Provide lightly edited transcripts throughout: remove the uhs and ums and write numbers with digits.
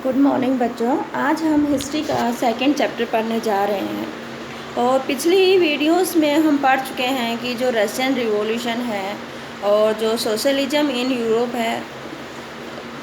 Good morning बच्चों। आज हम हिस्ट्री का सेकंड चैप्टर पढ़ने जा रहे हैं और पिछली वीडियोस में हम पढ़ चुके हैं कि जो रशियन रिवॉल्यूशन है और जो सोशलिज्म इन यूरोप है,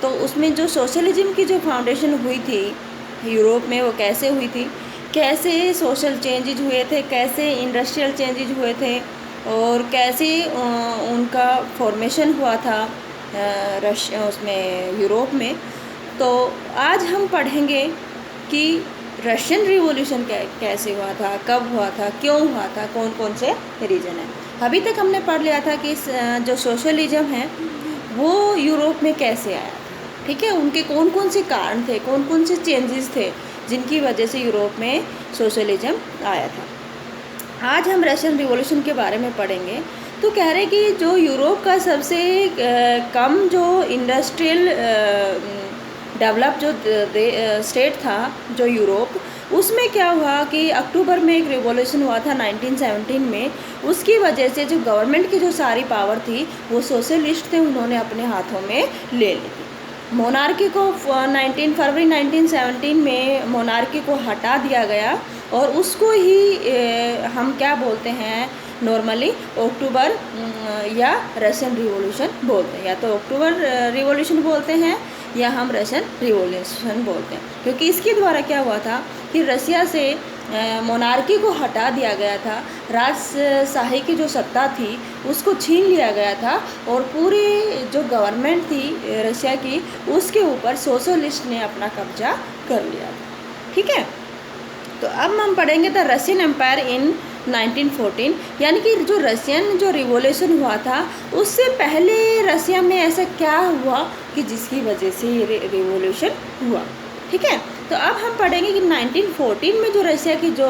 तो उसमें जो सोशलिज्म की जो फाउंडेशन हुई थी यूरोप में वो कैसे हुई थी, कैसे सोशल चेंजेज हुए थे, कैसे इंडस्ट्रियल चेंजेज हुए थे और कैसे उनका फॉर्मेशन हुआ था उसमें यूरोप में। तो आज हम पढ़ेंगे कि रशियन रिवॉल्यूशन कैसे हुआ था, कब हुआ था, क्यों हुआ था, कौन कौन से रीजन है। अभी तक हमने पढ़ लिया था कि जो सोशलिज्म है वो यूरोप में कैसे आया था, ठीक है, उनके कौन कौन से कारण थे, कौन कौन से चेंजेस थे जिनकी वजह से यूरोप में सोशलिज्म आया था। आज हम रशियन रिवॉल्यूशन के बारे में पढ़ेंगे। तो कह रहे कि जो यूरोप का सबसे कम जो इंडस्ट्रियल डेवलप जो स्टेट था जो यूरोप, उसमें क्या हुआ कि अक्टूबर में एक रिवॉल्यूशन हुआ था 1917 में। उसकी वजह से जो गवर्नमेंट की जो सारी पावर थी वो सोशलिस्ट थे, उन्होंने अपने हाथों में ले ली थी। मोनार्की को 19 फरवरी 1917 में मोनार्की को हटा दिया गया और उसको ही हम क्या बोलते हैं नॉर्मली अक्टूबर या रशियन रिवॉल्यूशन बोलते हैं, या तो अक्टूबर रिवॉल्यूशन बोलते हैं या हम रशियन रिवॉल्यूशन बोलते हैं, क्योंकि इसके द्वारा क्या हुआ था कि रशिया से मोनार्की को हटा दिया गया था, राजशाही की जो सत्ता थी उसको छीन लिया गया था और पूरी जो गवर्नमेंट थी रशिया की उसके ऊपर सोशलिस्ट ने अपना कब्जा कर लिया था। ठीक है, तो अब हम पढ़ेंगे द रशियन एम्पायर इन 1914, यानी कि जो रशियन जो रिवॉल्यूशन हुआ था उससे पहले रशिया में ऐसा क्या हुआ कि जिसकी वजह से ये रिवॉल्यूशन हुआ। ठीक है, तो अब हम पढ़ेंगे कि 1914 में जो रशिया की जो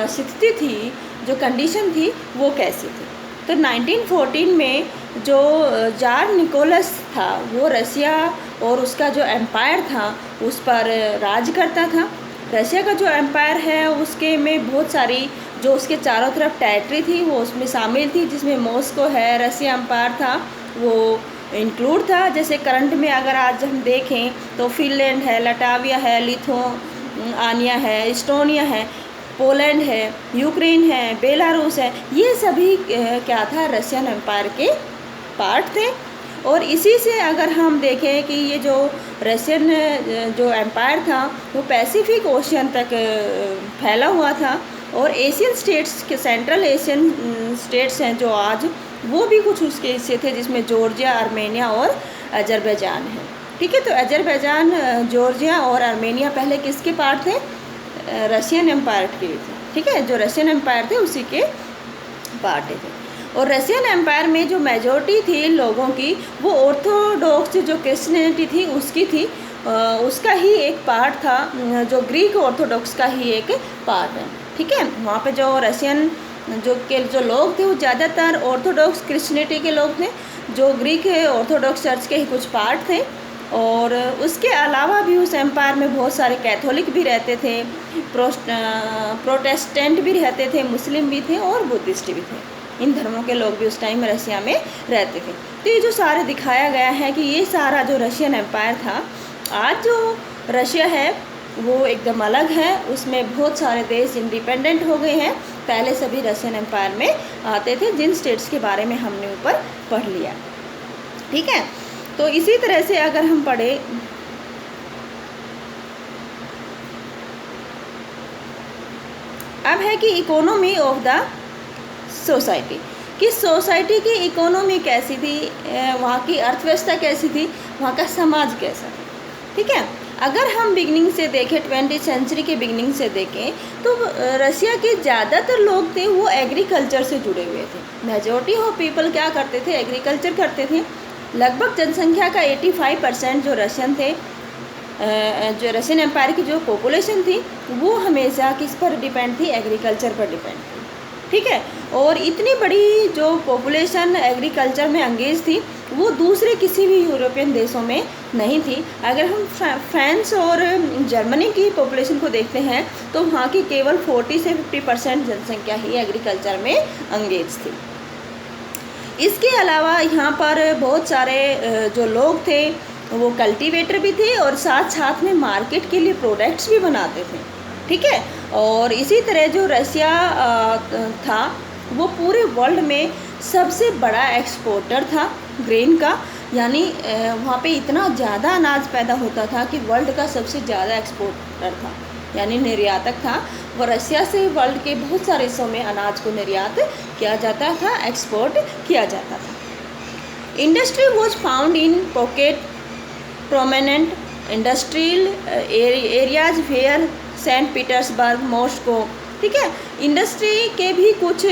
स्थिति थी, जो कंडीशन थी वो कैसी थी। तो 1914 में जो जार निकोलस था वो रशिया और उसका जो एम्पायर था उस पर राज करता था। रशिया का जो एम्पायर है उसके में बहुत सारी जो उसके चारों तरफ टेरिटरी थी वो उसमें शामिल थी, जिसमें मॉस्को है, रशिया एम्पायर था वो इंक्लूड था। जैसे करंट में अगर आज हम देखें तो फिनलैंड है, लटाविया है, लिथुआनिया है, एस्टोनिया है, पोलैंड है, यूक्रेन है, बेलारूस है, ये सभी क्या था रशियन एम्पायर के पार्ट थे। और इसी से अगर हम देखें कि ये जो रशियन जो एम्पायर था वो पैसिफिक ओशियन तक फैला हुआ था और एशियन स्टेट्स के सेंट्रल एशियन स्टेट्स हैं जो आज वो भी कुछ उसके हिस्से थे, जिसमें जॉर्जिया, आर्मेनिया और अजरबैजान है। ठीक है, तो अजरबैजान, जॉर्जिया और आर्मेनिया पहले किसके पार्ट थे? रशियन एम्पायर के थे। ठीक है, जो रशियन एम्पायर थे उसी के पार्ट थे। और रशियन एम्पायर में जो मेजॉरिटी थी लोगों की वो ऑर्थोडॉक्स जो क्रिश्चियनिटी थी उसकी थी, उसका ही एक पार्ट था, जो ग्रीक ऑर्थोडॉक्स का ही एक पार्ट है। ठीक है, वहाँ पे जो रशियन जो लोग थे वो ज़्यादातर ऑर्थोडॉक्स क्रिश्चियनिटी के लोग थे, जो ग्रीक ऑर्थोडॉक्स चर्च के ही कुछ पार्ट थे। और उसके अलावा भी उस एम्पायर में बहुत सारे कैथोलिक भी रहते थे, प्रोटेस्टेंट भी रहते थे, मुस्लिम भी थे और बुद्धिस्ट भी थे। इन धर्मों के लोग भी उस टाइम रशिया में रहते थे। तो ये जो सारे दिखाया गया है कि ये सारा जो रशियन एम्पायर था, आज जो रशिया है वो एकदम अलग है, उसमें बहुत सारे देश इंडिपेंडेंट हो गए हैं। पहले सभी रशियन एम्पायर में आते थे, जिन स्टेट्स के बारे में हमने ऊपर पढ़ लिया। ठीक है, तो इसी तरह से अगर हम पढ़े अब है कि इकोनॉमी ऑफ द सोसाइटी, कि सोसाइटी की इकोनॉमी कैसी थी, वहाँ की अर्थव्यवस्था कैसी थी, वहाँ का समाज कैसा था। ठीक है, अगर हम बिगनिंग से देखें, 20वीं सेंचुरी के बिगनिंग से देखें तो रशिया के ज़्यादातर लोग थे वो एग्रीकल्चर से जुड़े हुए थे। मेजॉरिटी ऑफ पीपल क्या करते थे? एग्रीकल्चर करते थे। लगभग जनसंख्या का 85% जो रशियन थे, जो रशियन एम्पायर की जो पॉपुलेशन थी वो हमेशा किस पर डिपेंड थी? एग्रीकल्चर पर डिपेंड थी। ठीक है, और इतनी बड़ी जो पॉपुलेशन एग्रीकल्चर में एंगेज थी वो दूसरे किसी भी यूरोपियन देशों में नहीं थी। अगर हम फ्रांस और जर्मनी की पॉपुलेशन को देखते हैं तो वहाँ की केवल 40 से 50% जनसंख्या ही एग्रीकल्चर में एंगेज थी। इसके अलावा यहाँ पर बहुत सारे जो लोग थे वो कल्टीवेटर भी थे और साथ साथ में मार्केट के लिए प्रोडक्ट्स भी बनाते थे, ठीक है। और इसी तरह जो रसिया था वो पूरे वर्ल्ड में सबसे बड़ा एक्सपोर्टर था ग्रेन का, यानी वहाँ पे इतना ज़्यादा अनाज पैदा होता था कि वर्ल्ड का सबसे ज़्यादा एक्सपोर्टर था, यानी निर्यातक था। वो रसिया से वर्ल्ड के बहुत सारे हिस्सों में अनाज को निर्यात किया जाता था, एक्सपोर्ट किया जाता था। Industry was found in pocket prominent industrial areas where Saint Petersburg, Moscow, ठीक है। इंडस्ट्री के भी कुछ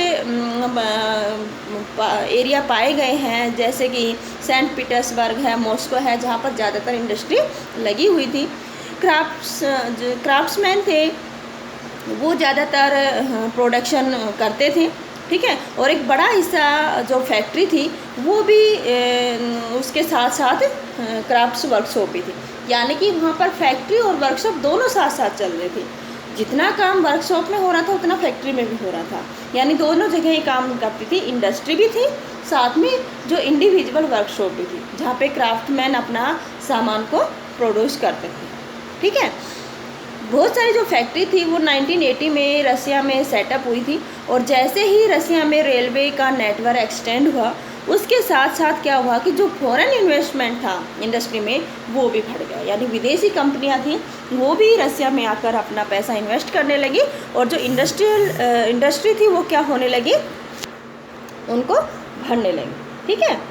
एरिया पाए गए हैं, जैसे कि सेंट पीटर्सबर्ग है, मॉस्को है, जहाँ पर ज़्यादातर इंडस्ट्री लगी हुई थी। क्राफ्ट्समैन थे, वो ज़्यादातर प्रोडक्शन करते थे, ठीक है। और एक बड़ा हिस्सा जो फैक्ट्री थी वो भी उसके साथ साथ क्राफ्ट्स वर्कशॉप भी थी, यानी कि वहाँ पर फैक्ट्री और वर्कशॉप दोनों साथ साथ चल रहे थे। जितना काम वर्कशॉप में हो रहा था उतना फैक्ट्री में भी हो रहा था, यानी दोनों जगह ही काम करती थी। इंडस्ट्री भी थी, साथ में जो इंडिविजुअल वर्कशॉप भी थी, जहाँ पे क्राफ्टमैन अपना सामान को प्रोड्यूस करते थे, ठीक है। बहुत सारी जो फैक्ट्री थी वो 1980 में रसिया में सेटअप हुई थी, और जैसे ही रसिया में रेलवे का नेटवर्क एक्सटेंड हुआ, उसके साथ साथ क्या हुआ कि जो फॉरेन इन्वेस्टमेंट था इंडस्ट्री में वो भी बढ़ गया, यानी विदेशी कंपनियां थी वो भी रसिया में आकर अपना पैसा इन्वेस्ट करने लगी, और जो इंडस्ट्री थी वो क्या होने लगी, उनको बढ़ने लगी, ठीक है।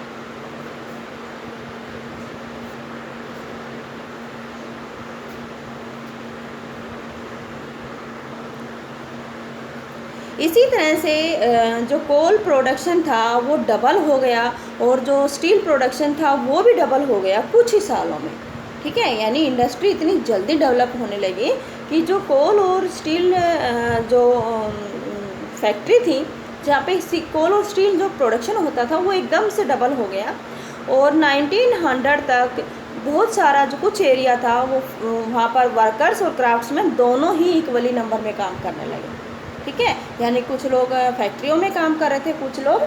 इसी तरह से जो कोल प्रोडक्शन था वो डबल हो गया, और जो स्टील प्रोडक्शन था वो भी डबल हो गया कुछ ही सालों में, ठीक है। यानी इंडस्ट्री इतनी जल्दी डेवलप होने लगी कि जो कोल और स्टील जो फैक्ट्री थी जहाँ पे कोल और स्टील जो प्रोडक्शन होता था वो एकदम से डबल हो गया, और 1900 तक बहुत सारा जो कुछ एरिया था वो वहाँ पर वर्कर्स और क्राफ्ट्समैन दोनों ही इक्वली नंबर में काम करने लगे, ठीक है। यानी कुछ लोग फैक्ट्रियों में काम कर रहे थे, कुछ लोग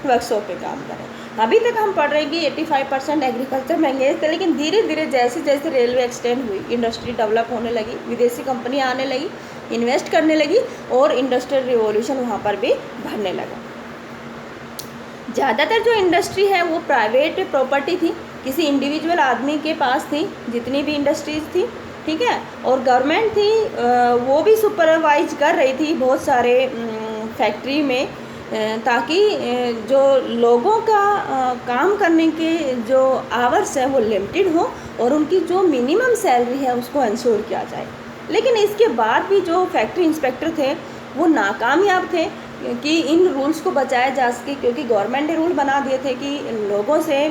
वर्कशॉप पे काम कर रहे हैं। अभी तक हम पढ़ रहे हैं कि 85% एग्रीकल्चर में एंगेज थे, लेकिन धीरे धीरे जैसे जैसे रेलवे एक्सटेंड हुई, इंडस्ट्री डेवलप होने लगी, विदेशी कंपनियां आने लगी, इन्वेस्ट करने लगी, और इंडस्ट्रियल रिवॉल्यूशन वहाँ पर भी बढ़ने लगा। ज़्यादातर जो इंडस्ट्री है वो प्राइवेट प्रॉपर्टी थी, किसी इंडिविजुअल आदमी के पास थी जितनी भी इंडस्ट्रीज थी, ठीक है। और गवर्नमेंट थी वो भी सुपरवाइज कर रही थी बहुत सारे फैक्ट्री में, ताकि जो लोगों का काम करने के जो आवर्स हैं वो लिमिटेड हो, और उनकी जो मिनिमम सैलरी है उसको इंश्योर किया जाए। लेकिन इसके बाद भी जो फैक्ट्री इंस्पेक्टर थे वो नाकामयाब थे कि इन रूल्स को बचाया जा सके, क्योंकि गवर्नमेंट ने रूल बना दिए थे कि लोगों से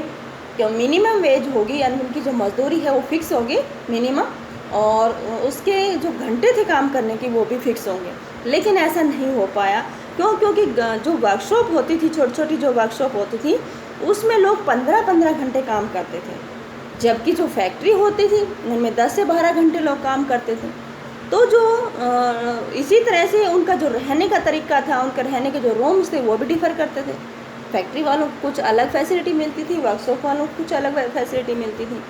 मिनिमम वेज होगी, यानी उनकी जो मजदूरी है वो फिक्स होगी मिनिमम, और उसके जो घंटे थे काम करने की वो भी फिक्स होंगे। लेकिन ऐसा नहीं हो पाया, क्योंकि जो वर्कशॉप होती थी, छोटी छोटी जो वर्कशॉप होती थी, उसमें लोग 15-15 घंटे काम करते थे, जबकि जो फैक्ट्री होती थी उनमें 10 से 12 घंटे लोग काम करते थे। तो जो इसी तरह से उनका जो रहने का तरीका था, उनके रहने के जो रूम्स थे वो भी डिफ़र करते थे। फैक्ट्री वालों को कुछ अलग फैसिलिटी मिलती थी, वर्कशॉप वालों को कुछ अलग फैसिलिटी मिलती थी।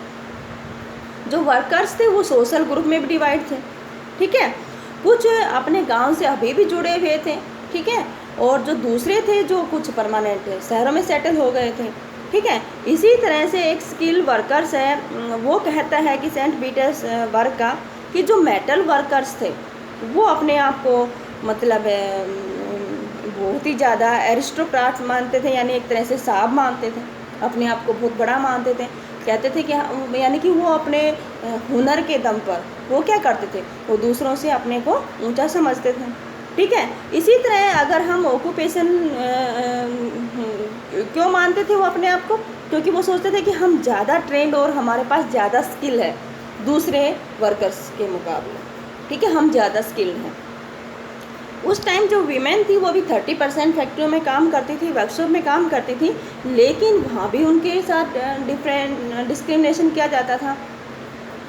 जो वर्कर्स थे वो सोशल ग्रुप में भी डिवाइड थे, ठीक है। कुछ अपने गांव से अभी भी जुड़े हुए थे, ठीक है, और जो दूसरे थे जो कुछ परमानेंट शहरों में सेटल हो गए थे, ठीक है। इसी तरह से एक स्किल वर्कर्स है, वो कहता है कि सेंट पीटर्सबर्ग का कि जो मेटल वर्कर्स थे वो अपने आप को मतलब बहुत ही ज़्यादा एरिस्टोक्रेट मानते थे, यानी एक तरह से साहब मानते थे, अपने आप को बहुत बड़ा मानते थे। कहते थे कि यानी कि वो अपने हुनर के दम पर वो क्या करते थे, वो दूसरों से अपने को ऊंचा समझते थे, ठीक है। इसी तरह अगर हम ऑक्यूपेशन क्यों मानते थे वो अपने आप को, क्योंकि वो सोचते थे कि हम ज़्यादा ट्रेंड और हमारे पास ज़्यादा स्किल है दूसरे वर्कर्स के मुकाबले, ठीक है, हम ज़्यादा स्किल्ड हैं। उस टाइम जो वीमेन थी वो भी 30% फैक्ट्रियों में काम करती थी, वर्कशॉप में काम करती थी, लेकिन वहाँ भी उनके साथ डिस्क्रिमिनेशन किया जाता था।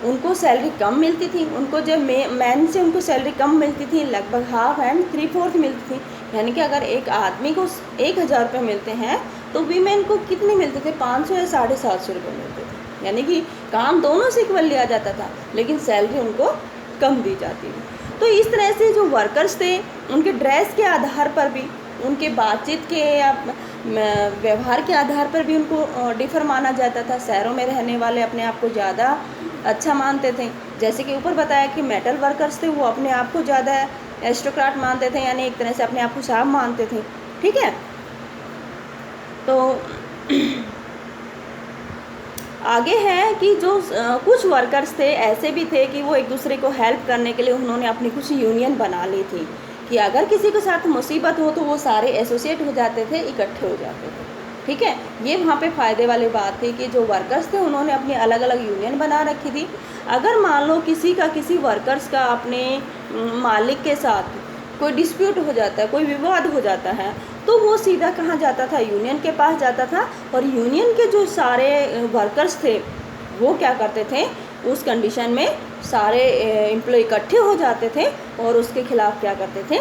उनको सैलरी कम मिलती थी, उनको जब मैन से उनको सैलरी कम मिलती थी, लगभग 1/2 एंड 3/4 मिलती थी। यानी कि अगर एक आदमी को 1000 रुपये मिलते हैं तो वीमेन को कितने मिलते थे, 500 या 750 रुपये मिलते थे, यानी कि काम दोनों से इक्वल लिया जाता था, लेकिन सैलरी उनको कम दी जाती थी। तो इस तरह से जो वर्कर्स थे उनके ड्रेस के आधार पर भी, उनके बातचीत के या व्यवहार के आधार पर भी उनको डिफ़र माना जाता था। शहरों में रहने वाले अपने आप को ज़्यादा अच्छा मानते थे। जैसे कि ऊपर बताया कि मेटल वर्कर्स थे, वो अपने आप को ज़्यादा एरिस्टोक्रेट मानते थे, यानी एक तरह से अपने आप को साहब मानते थे। ठीक है, तो आगे है कि जो कुछ वर्कर्स थे ऐसे भी थे कि वो एक दूसरे को हेल्प करने के लिए उन्होंने अपनी कुछ यूनियन बना ली थी, कि अगर किसी के साथ मुसीबत हो तो वो सारे एसोसिएट हो जाते थे, इकट्ठे हो जाते थे। ठीक है, ये वहाँ पे फ़ायदे वाली बात थी कि जो वर्कर्स थे उन्होंने अपनी अलग अलग यूनियन बना रखी थी। अगर मान लो किसी वर्कर्स का अपने मालिक के साथ कोई डिस्प्यूट हो जाता है, कोई विवाद हो जाता है, तो वो सीधा कहाँ जाता था, यूनियन के पास जाता था, और यूनियन के जो सारे वर्कर्स थे वो क्या करते थे, उस कंडीशन में सारे एम्प्लॉय इकट्ठे हो जाते थे और उसके खिलाफ क्या करते थे,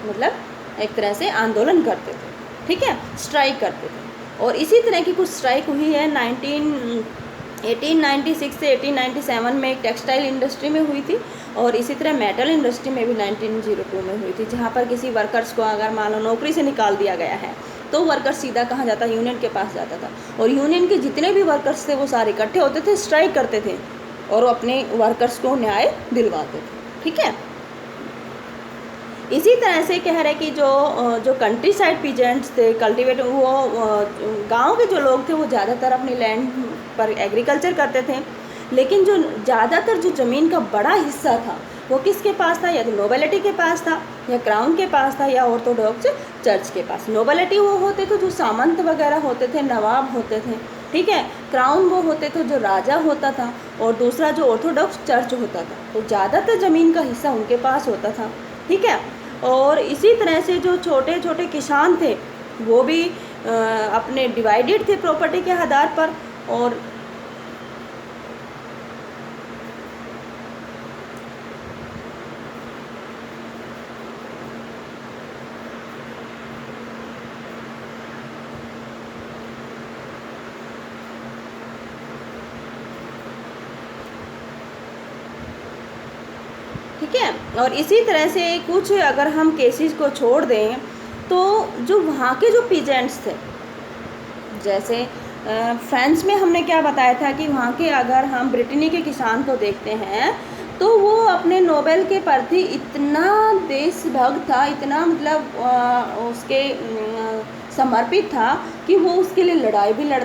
मतलब एक तरह से आंदोलन करते थे। ठीक है, स्ट्राइक करते थे। और इसी तरह की कुछ स्ट्राइक हुई है 1896 से 1897 में टेक्सटाइल इंडस्ट्री में हुई थी, और इसी तरह मेटल इंडस्ट्री में भी 1902 में हुई थी, जहाँ पर किसी वर्कर्स को अगर मान लो नौकरी से निकाल दिया गया है तो वर्कर सीधा कहाँ जाता, यूनियन के पास जाता था, और यूनियन के जितने भी वर्कर्स थे वो सारे इकट्ठे होते थे, स्ट्राइक करते थे और अपने वर्कर्स को न्याय दिलवाते थे। ठीक है, इसी तरह से कह रहे कि जो कंट्री साइड पीजेंट्स थे, कल्टिवेटर, वो गांव के जो लोग थे वो ज़्यादातर अपनी लैंड पर एग्रीकल्चर करते थे, लेकिन जो ज़्यादातर जो ज़मीन का बड़ा हिस्सा था वो किसके पास था, या तो नोबेलिटी के पास था, या क्राउन के पास था, या ऑर्थोडॉक्स चर्च के पास। नोबेलिटी वो होते थे जो सामंत वगैरह होते थे, नवाब होते थे। ठीक है, क्राउन वो होते थे जो राजा होता था, और दूसरा जो ऑर्थोडॉक्स चर्च होता था, तो ज़्यादातर ज़मीन का हिस्सा उनके पास होता था। ठीक है, और इसी तरह से जो छोटे छोटे किसान थे वो भी अपने डिवाइडेड थे प्रॉपर्टी के आधार पर। और ठीक है, और इसी तरह से कुछ अगर हम केसेस को छोड़ दें तो जो वहाँ के जो पीजेंट्स थे, जैसे फ्रांस में हमने क्या बताया था कि वहाँ के अगर हम ब्रिटेनी के किसान को देखते हैं तो वो अपने नोबेल के प्रति इतना देशभक्त था, इतना मतलब उसके समर्पित था कि वो उसके लिए लड़ाई भी लड़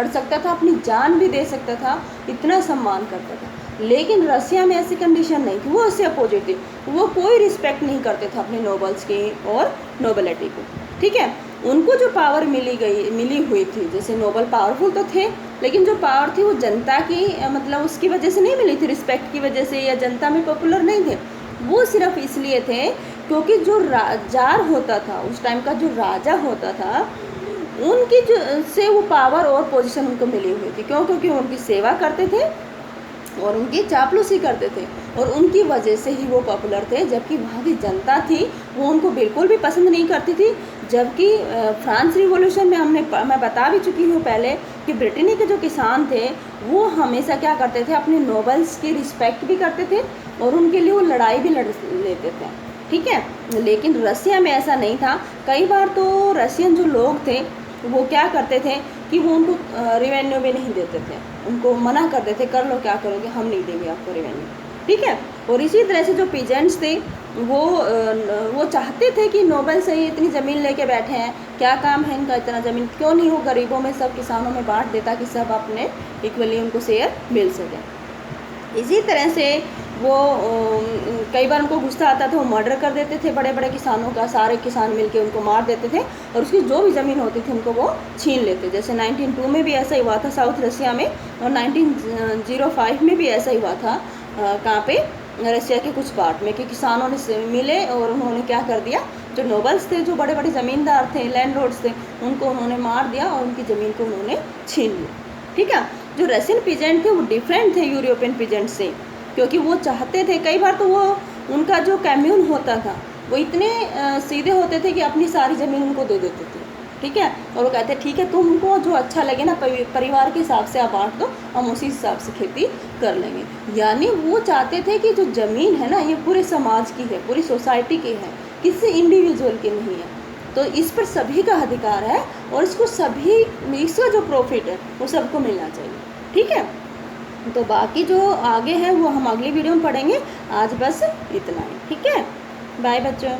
सकता था, अपनी जान भी दे सकता था, इतना सम्मान करता था। लेकिन रसिया में ऐसी कंडीशन नहीं थी, वो उससे अपोजिट थी, वो कोई रिस्पेक्ट नहीं करते थे अपने नोबल्स की और नोबेलिटी को। ठीक है, उनको जो पावर मिली हुई थी, जैसे नोबल पावरफुल तो थे, लेकिन जो पावर थी वो जनता की मतलब उसकी वजह से नहीं मिली थी, रिस्पेक्ट की वजह से, या जनता में पॉपुलर नहीं थे, वो सिर्फ इसलिए थे क्योंकि जो जार होता था उस टाइम का, जो राजा होता था, उनकी जो से वो पावर और पोजीशन उनको मिली हुई थी। क्यों? क्योंकि उनकी सेवा करते थे और उनकी चापलूसी करते थे, और उनकी वजह से ही वो पॉपुलर थे। जबकि वहाँ की जनता थी वो उनको बिल्कुल भी पसंद नहीं करती थी। जबकि फ्रांस रिवॉल्यूशन में मैं बता भी चुकी हूँ पहले कि ब्रिटेनी के जो किसान थे वो हमेशा क्या करते थे, अपने नोबल्स की रिस्पेक्ट भी करते थे और उनके लिए वो लड़ाई भी लड़ लेते थे। ठीक है, लेकिन रसिया में ऐसा नहीं था। कई बार तो रशियन जो लोग थे वो क्या करते थे कि वो उनको रेवेन्यू भी नहीं देते थे, उनको मना करते थे, कर लो क्या करोगे, हम नहीं देंगे आपको रेवेन्यू। ठीक है, और इसी तरह से जो पीजेंट्स थे वो चाहते थे कि नोबेल से ही इतनी ज़मीन लेके बैठे हैं, क्या काम है इनका, इतना ज़मीन क्यों नहीं वो गरीबों में सब किसानों में बांट देता कि सब अपने इक्वली उनको शेयर मिल सके। इसी तरह से वो कई बार उनको गुस्सा आता था, वो मर्डर कर देते थे बड़े बड़े किसानों का, सारे किसान मिलके उनको मार देते थे और उसकी जो भी ज़मीन होती थी उनको वो छीन लेते। जैसे 1902 में भी ऐसा ही हुआ था साउथ रशिया में, और 1905 में भी ऐसा ही हुआ था कहाँ पे, रशिया के कुछ पार्ट में, कि किसानों ने मिले और उन्होंने क्या कर दिया, जो नोबल्स थे, जो बड़े बड़े ज़मींदार थे, लैंडलॉर्ड्स थे, उनको उन्होंने मार दिया और उनकी ज़मीन को उन्होंने छीन लिया। ठीक है, जो रशियन पीजेंट थे वो डिफरेंट थे यूरोपियन पीजेंट से, क्योंकि वो चाहते थे, कई बार तो वो उनका जो कम्यून होता था वो इतने सीधे होते थे कि अपनी सारी ज़मीन उनको दे देते थे। ठीक है। और वो कहते हैं ठीक है, तुमको जो अच्छा लगे ना परिवार के हिसाब से आप बांट दो, हम उसी हिसाब से खेती कर लेंगे। यानी वो चाहते थे कि जो ज़मीन है ना ये पूरे समाज की है, पूरी सोसाइटी की है, किसी इंडिविजुअल की नहीं है। तो इस पर सभी का अधिकार है और इसको सभी, इसका जो प्रॉफिट है वो सबको मिलना चाहिए, ठीक है। तो बाकी जो आगे है वो हम अगली वीडियो में पढ़ेंगे। आज बस इतना ही, ठीक है। बाय बच्चों।